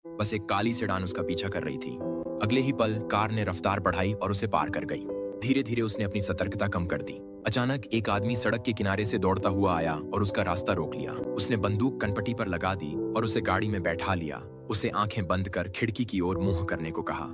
बस एक काली सेडान उसका पीछा कर रही थी। अगले ही पल कार ने रफ्तार बढ़ाई और उसे पार कर गई। धीरे धीरे उसने अपनी सतर्कता कम कर दी। अचानक एक आदमी सड़क के किनारे से दौड़ता हुआ आया और उसका रास्ता रोक लिया। उसने बंदूक कनपटी पर लगा दी और उसे गाड़ी में बैठा लिया। उसे आंखें बंद कर खिड़की की ओर मुंह करने को कहा।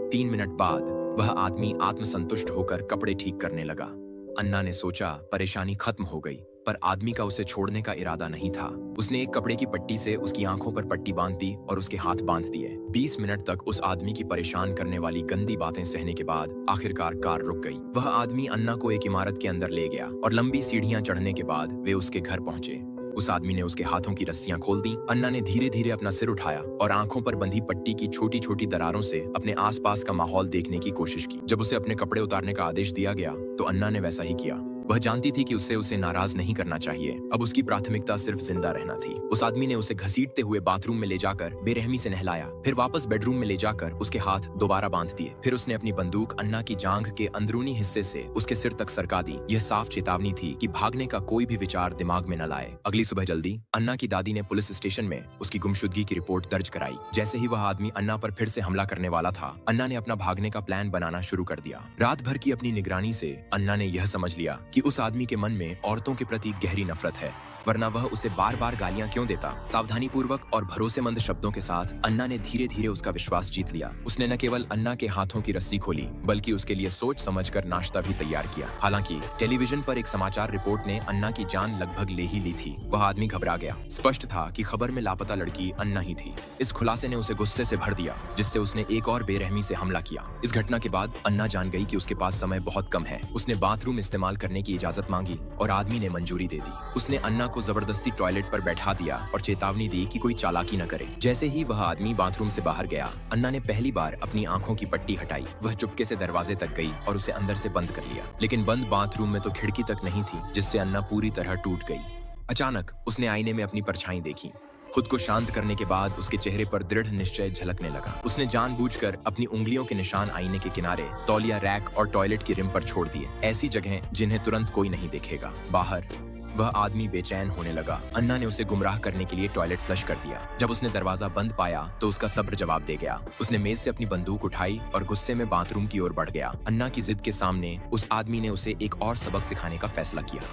3 मिनट बाद वह आदमी आत्मसंतुष्ट होकर कपड़े ठीक करने लगा। अन्ना ने सोचा परेशानी खत्म हो गई, पर आदमी का उसे छोड़ने का इरादा नहीं था। उसने एक कपड़े की पट्टी से उसकी आंखों पर पट्टी बांध दी और उसके हाथ बांध दिए। 20 मिनट तक उस आदमी की परेशान करने वाली गंदी बातें सहने के बाद आखिरकार कार रुक गई। वह आदमी अन्ना को एक इमारत के अंदर ले गया और लंबी सीढ़ियां चढ़ने के बाद वे उसके घर पहुंचे। उस आदमी ने उसके हाथों की रस्सियां खोल दी। अन्ना ने धीरे धीरे अपना सिर उठाया और आंखों पर बंधी पट्टी की छोटी छोटी दरारों से अपने आसपास का माहौल देखने की कोशिश की। जब उसे अपने कपड़े उतारने का आदेश दिया गया तो अन्ना ने वैसा ही किया। वह जानती थी कि उसे नाराज नहीं करना चाहिए। अब उसकी प्राथमिकता सिर्फ जिंदा रहना थी। उस आदमी ने उसे घसीटते हुए बाथरूम में ले जाकर बेरहमी से नहलाया, फिर वापस बेडरूम में ले जाकर उसके हाथ दोबारा बांध दिए। फिर उसने अपनी बंदूक अन्ना की जांघ के अंदरूनी हिस्से से उसके सिर तक सरका दी। यह साफ चेतावनी थी कि भागने का कोई भी विचार दिमाग में न लाए। अगली सुबह जल्दी अन्ना की दादी ने पुलिस स्टेशन में उसकी गुमशुदगी की रिपोर्ट दर्ज कराई। जैसे ही वह आदमी अन्ना पर फिर से हमला करने वाला था, अन्ना ने अपना भागने का प्लान बनाना शुरू कर दिया। रात भर की अपनी निगरानी से अन्ना ने यह समझ लिया कि उस आदमी के मन में औरतों के प्रति गहरी नफरत है, वरना वह उसे बार बार गालियां क्यों देता। सावधानी पूर्वक और भरोसेमंद शब्दों के साथ अन्ना ने धीरे धीरे उसका विश्वास जीत लिया। उसने न केवल अन्ना के हाथों की रस्सी खोली, बल्कि उसके लिए सोच समझकर नाश्ता भी तैयार किया। हालांकि टेलीविजन पर एक समाचार रिपोर्ट ने अन्ना की जान लगभग ले ही ली थी। वह आदमी घबरा गया। स्पष्ट था कि खबर में लापता लड़की अन्ना ही थी। इस खुलासे ने उसे गुस्से से भर दिया, जिससे उसने एक और बेरहमी से हमला किया। इस घटना के बाद अन्ना जान गई कि उसके पास समय बहुत कम है। उसने बाथरूम इस्तेमाल करने की इजाजत मांगी और आदमी ने मंजूरी दे दी। उसने अन्ना को जबरदस्ती टॉयलेट पर बैठा दिया और चेतावनी दी कि कोई चालाकी न करे। जैसे ही वह आदमी बाथरूम से बाहर गया, अन्ना ने पहली बार अपनी आंखों की पट्टी हटाई। वह चुपके से दरवाजे तक गई और उसे अंदर से बंद कर लिया। लेकिन बंद बाथरूम में तो खिड़की तक नहीं थी, जिससे अन्ना पूरी तरह टूट गई। अचानक उसने आईने में अपनी परछाई देखी। खुद को शांत करने के बाद उसके चेहरे पर दृढ़ निश्चय झलकने लगा। उसने जानबूझकर अपनी उंगलियों के निशान आईने के किनारे, तौलिया रैक और टॉयलेट की रिम पर छोड़ दिए, ऐसी जगह जिन्हें तुरंत कोई नहीं देखेगा। बाहर वह आदमी बेचैन होने लगा। अन्ना ने उसे गुमराह करने के लिए टॉयलेट फ्लश कर दिया। जब उसने दरवाजा बंद पाया तो उसका सब्र जवाब दे गया। उसने मेज से अपनी बंदूक उठाई और गुस्से में बाथरूम की ओर बढ़ गया। अन्ना की जिद के सामने उस आदमी ने उसे एक और सबक सिखाने का फैसला किया।